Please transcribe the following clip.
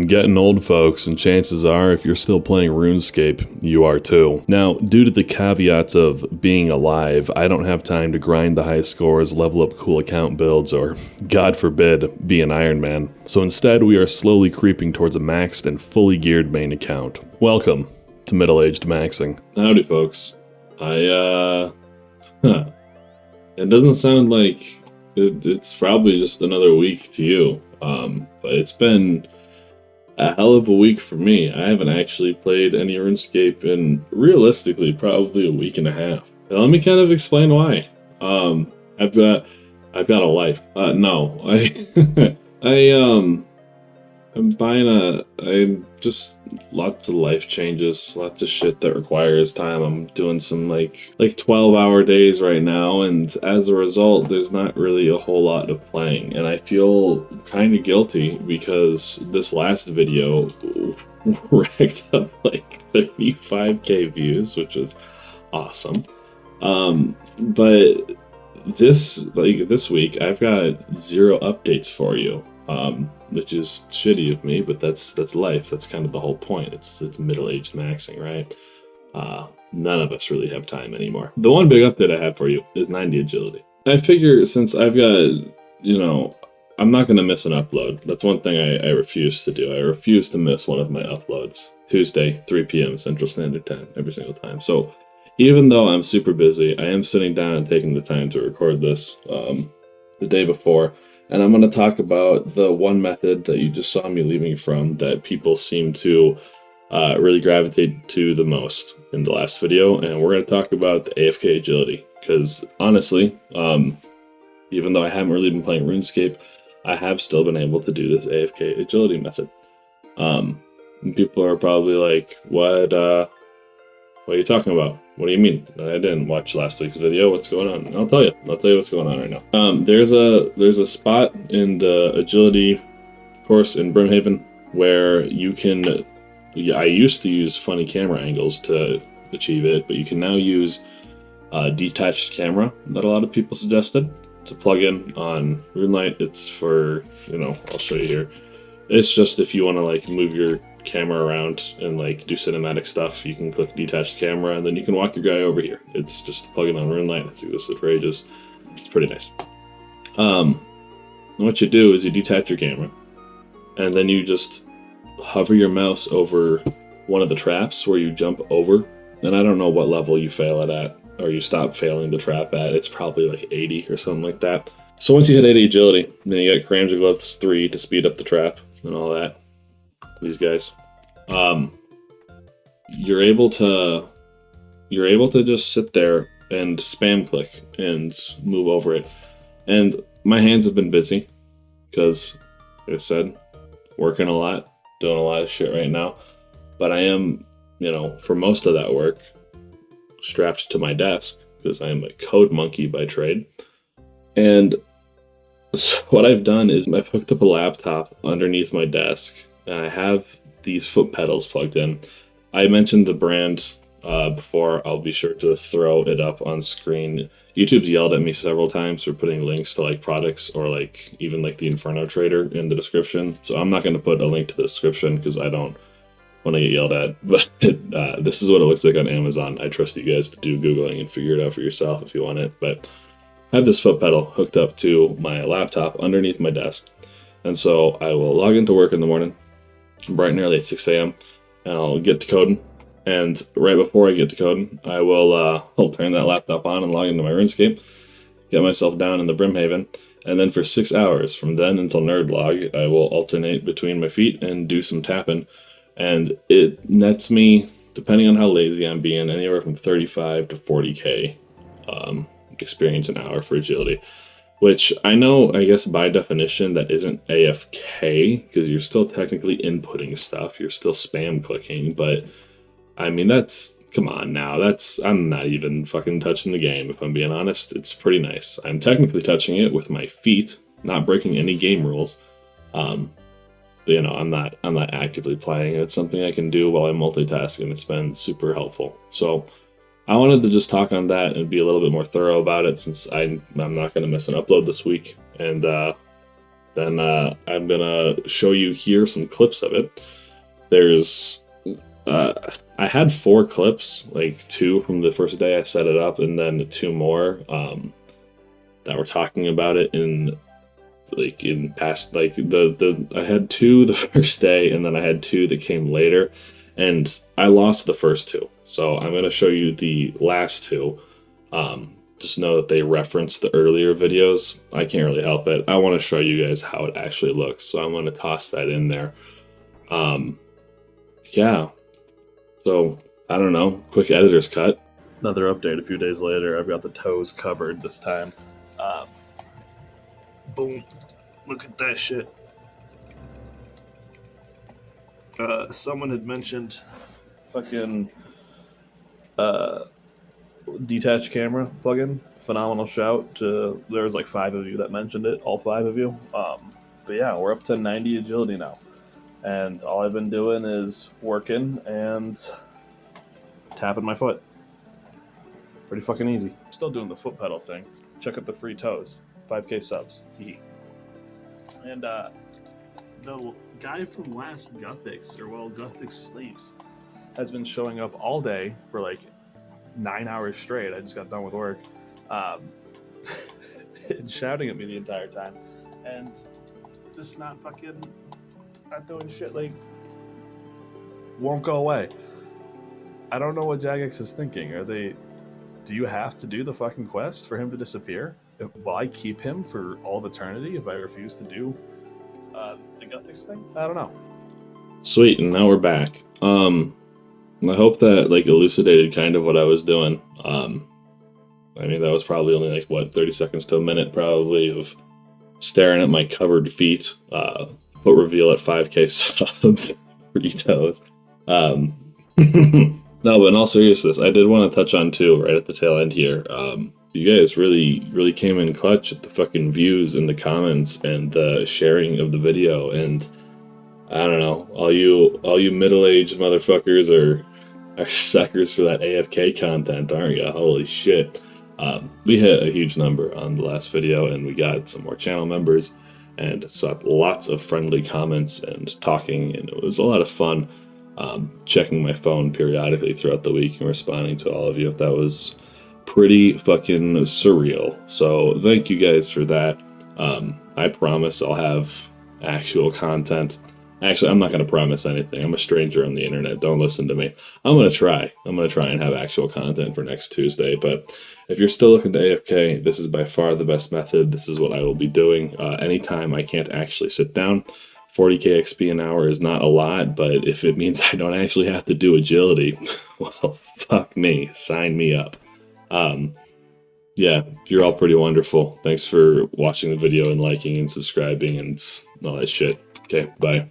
I'm getting old, folks, and chances are, if you're still playing RuneScape, you are too. Now, due to the caveats of being alive, I don't have time to grind the high scores, level up cool account builds, or, God forbid, be an Iron Man. So instead, we are slowly creeping towards a maxed and fully geared main account. Welcome to Middle-Aged Maxing. Howdy, folks. It doesn't sound like it's probably just another week to you, but it's been a hell of a week for me. I haven't actually played any RuneScape in, realistically, probably a week and a half. Now, let me kind of explain why. I've got a life. No, I'm just lots of life changes, lots of shit that requires time. I'm doing some like 12-hour days right now, and as a result, there's not really a whole lot of playing. And I feel kind of guilty because this last video racked up like 35k views, which is awesome. But this week I've got 0 updates for you. Which is shitty of me, but that's life. That's kind of the whole point. It's middle-aged maxing, right? None of us really have time anymore. The one big update I have for you is 90 agility. I figure since I've got, I'm not going to miss an upload. That's one thing I refuse to do. I refuse to miss one of my uploads. Tuesday, 3 p.m. Central Standard Time, every single time. So even though I'm super busy, I am sitting down and taking the time to record this the day before. And I'm going to talk about the one method that you just saw me leaving from that people seem to really gravitate to the most in the last video. And we're going to talk about the AFK agility. Because honestly, even though I haven't really been playing RuneScape, I have still been able to do this AFK agility method. And people are probably like, what are you talking about? What do you mean? I didn't watch last week's video. What's going on? I'll tell you what's going on right now. There's a spot in the agility course in Brimhaven where you can, I used to use funny camera angles to achieve it, but you can now use a detached camera that a lot of people suggested to plug in on RuneLite. It's for, I'll show you here. It's just if you want to like move your camera around and like do cinematic stuff, you can click detached camera and then you can walk your guy over here. It's just plug it on RuneLite. It's existed for ages. It's pretty nice. What you do is you detach your camera and then you just hover your mouse over one of the traps where you jump over, and I don't know what level you fail it at or you stop failing the trap at. It's probably like 80 or something like that. So once you hit 80 agility, then you got Cramja Gloves 3 to speed up the trap and all that. These guys, you're able to just sit there and spam click and move over it. And my hands have been busy because, like I said, working a lot, doing a lot of shit right now. But I am, for most of that work, strapped to my desk because I am a code monkey by trade. And so what I've done is I've hooked up a laptop underneath my desk. And I have these foot pedals plugged in. I mentioned the brand before. I'll be sure to throw it up on screen. YouTube's yelled at me several times for putting links to like products or like even like the Inferno Trader in the description. So I'm not going to put a link to the description because I don't want to get yelled at. But this is what it looks like on Amazon. I trust you guys to do Googling and figure it out for yourself if you want it. But I have this foot pedal hooked up to my laptop underneath my desk. And so I will log into work in the morning, bright and early at 6 a.m. and I'll get to coding. And right before I get to coding, I will I'll turn that laptop on and log into my RuneScape, get myself down in the Brimhaven, and then for 6 hours from then until nerd log, I will alternate between my feet and do some tapping. And it nets me, depending on how lazy I'm being, anywhere from 35 to 40k experience an hour for agility. Which I know, I guess by definition, that isn't AFK, because you're still technically inputting stuff. You're still spam clicking, but I mean, come on now. I'm not even fucking touching the game, if I'm being honest. It's pretty nice. I'm technically touching it with my feet, not breaking any game rules. But, I'm not actively playing. It's something I can do while I'm multitasking. It's been super helpful. So I wanted to just talk on that and be a little bit more thorough about it since I'm not going to miss an upload this week. And then I'm gonna show you here some clips of it. There's I had 4 clips, like 2 from the first day I set it up, and then 2 more that were talking about it in past, like the I had 2 the first day, and then I had 2 that came later, and I lost the first 2. So I'm gonna show you the last 2. Just know that they reference the earlier videos. I can't really help it. I want to show you guys how it actually looks, so I'm going to toss that in there. Yeah. So I don't know. Quick editor's cut. Another update a few days later. I've got the toes covered this time. Boom. Look at that shit. Someone had mentioned fucking detached camera plugin. Phenomenal shout. There was like 5 of you that mentioned it, all 5 of you. But yeah, we're up to 90 agility now, and all I've been doing is working and tapping my foot. Pretty fucking easy. Still doing the foot pedal thing. Check out the free toes. 5K subs. And the guy from last Guthix, or well, Guthix Sleeps, has been showing up all day for like 9 hours straight. I just got done with work, and shouting at me the entire time, and just not doing shit. Like, won't go away. I don't know what Jagex is thinking. Do you have to do the fucking quest for him to disappear? Will I keep him for all of eternity if I refuse to do the Guthix thing? I don't know. Sweet, and now we're back. I hope that like elucidated kind of what I was doing. I mean, that was probably only like what, 30 seconds to a minute probably of staring at my covered feet. Foot reveal at 5K subs, free toes. No, but in all seriousness, I did want to touch on too, right at the tail end here. You guys really came in clutch at the fucking views and the comments and the sharing of the video, and I don't know, all you middle-aged motherfuckers are suckers for that AFK content, aren't you? Holy shit. We hit a huge number on the last video, and we got some more channel members, and saw lots of friendly comments and talking, and it was a lot of fun checking my phone periodically throughout the week and responding to all of you. That was pretty fucking surreal. So thank you guys for that. I promise I'll have actual content. Actually, I'm not going to promise anything. I'm a stranger on the internet. Don't listen to me. I'm going to try. I'm going to try and have actual content for next Tuesday. But if you're still looking to AFK, this is by far the best method. This is what I will be doing. Anytime I can't actually sit down, 40k XP an hour is not a lot, but if it means I don't actually have to do agility, well, fuck me. Sign me up. Yeah, you're all pretty wonderful. Thanks for watching the video and liking and subscribing and all that shit. Okay, bye.